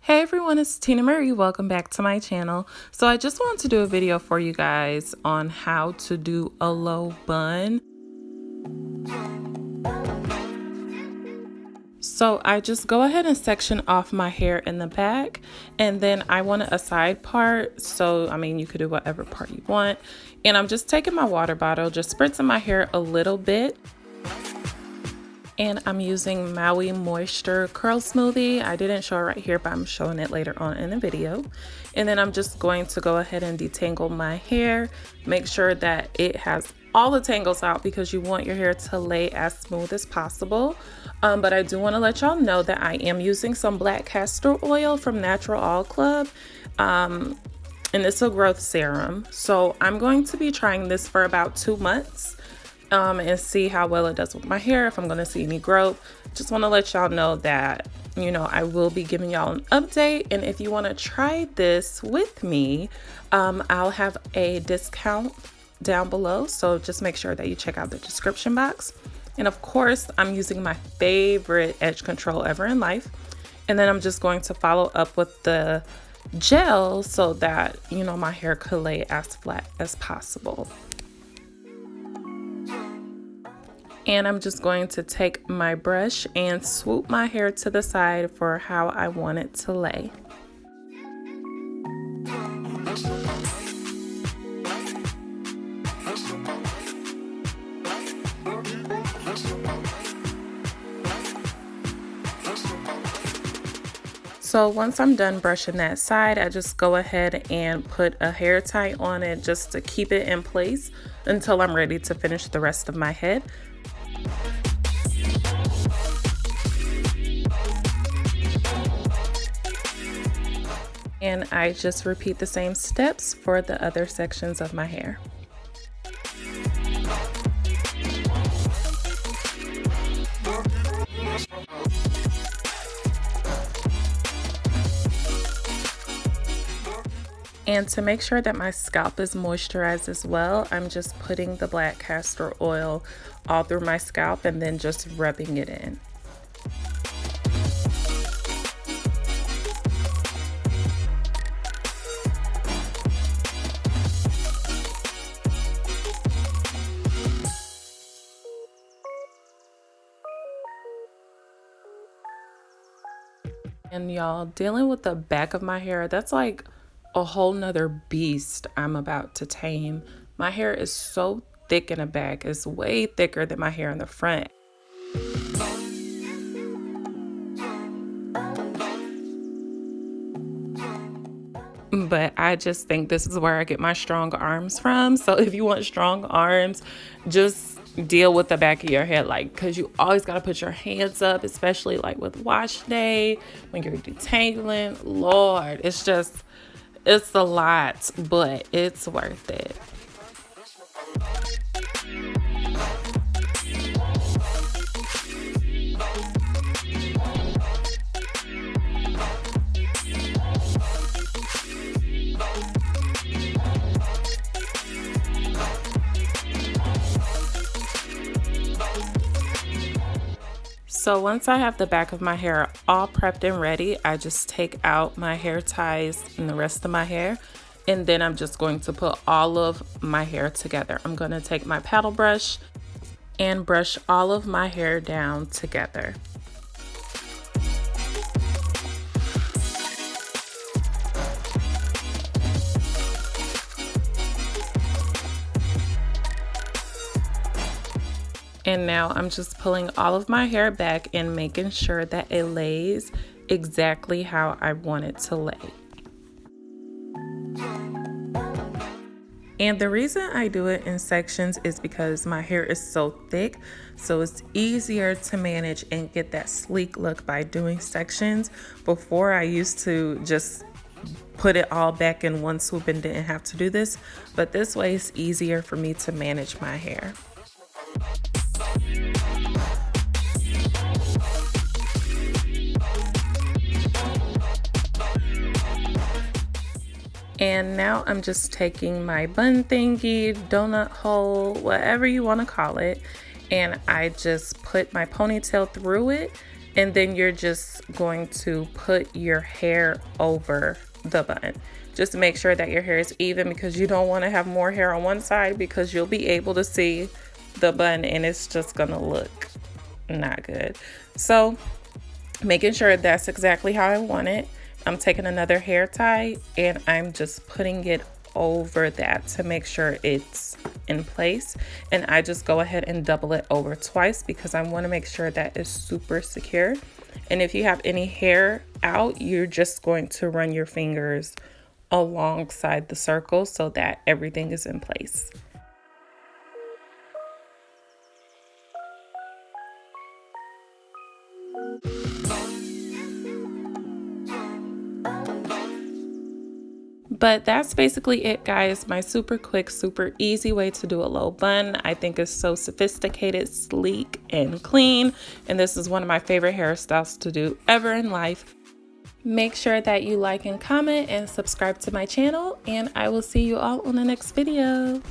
Hey everyone, it's Tina Marie. Welcome back to my channel. So I just wanted to do a video for you guys on how to do a low bun. So I just go ahead and section off my hair in the back, and then I want a side part. So, you could do whatever part you want. And I'm just taking my water bottle, just spritzing my hair a little bit. And I'm using Maui Moisture Curl Smoothie. I didn't show it right here, but I'm showing it later on in the video. And then I'm just going to go ahead and detangle my hair. Make sure that it has all the tangles out because you want your hair to lay as smooth as possible. But I do want to let y'all know that I am using some black castor oil from Natural All Club. And it's a growth serum. So I'm going to be trying this for about 2 months. And see how well it does with my hair, if I'm going to see any growth. Just want to let y'all know that, I will be giving y'all an update. And if you want to try this with me, I'll have a discount down below. So just make sure that you check out the description box. And of course, I'm using my favorite edge control ever in life. And then I'm just going to follow up with the gel so that, my hair could lay as flat as possible. And I'm just going to take my brush and swoop my hair to the side for how I want it to lay. So once I'm done brushing that side, I just go ahead and put a hair tie on it just to keep it in place until I'm ready to finish the rest of my head. And I just repeat the same steps for the other sections of my hair. And to make sure that my scalp is moisturized as well, I'm just putting the black castor oil all through my scalp and then just rubbing it in. And y'all, dealing with the back of my hair, that's like a whole nother beast I'm about to tame. My hair is so thick in the back. It's way thicker than my hair in the front. But I just think this is where I get my strong arms from. So if you want strong arms, just deal with the back of your head, because you always got to put your hands up, especially with wash day when you're detangling. Lord, it's a lot, but it's worth it. So once I have the back of my hair all prepped and ready, I just take out my hair ties and the rest of my hair. And then I'm just going to put all of my hair together. I'm going to take my paddle brush and brush all of my hair down together. And now I'm just pulling all of my hair back and making sure that it lays exactly how I want it to lay. And the reason I do it in sections is because my hair is so thick, so it's easier to manage and get that sleek look by doing sections. Before, I used to just put it all back in one swoop and didn't have to do this, but this way it's easier for me to manage my hair. And now I'm just taking my bun thingy, donut hole, whatever you want to call it, and I just put my ponytail through it and then you're just going to put your hair over the bun. Just make sure that your hair is even, because you don't want to have more hair on one side, because you'll be able to see the bun and it's just gonna look not good. So making sure that's exactly how I want it, I'm taking another hair tie and I'm just putting it over that to make sure it's in place. And I just go ahead and double it over twice because I want to make sure that is super secure. And if you have any hair out, you're just going to run your fingers alongside the circle so that everything is in place. But that's basically it, guys. My super quick, super easy way to do a low bun. I think it's so sophisticated, sleek, and clean. And this is one of my favorite hairstyles to do ever in life. Make sure that you like and comment and subscribe to my channel, and I will see you all on the next video.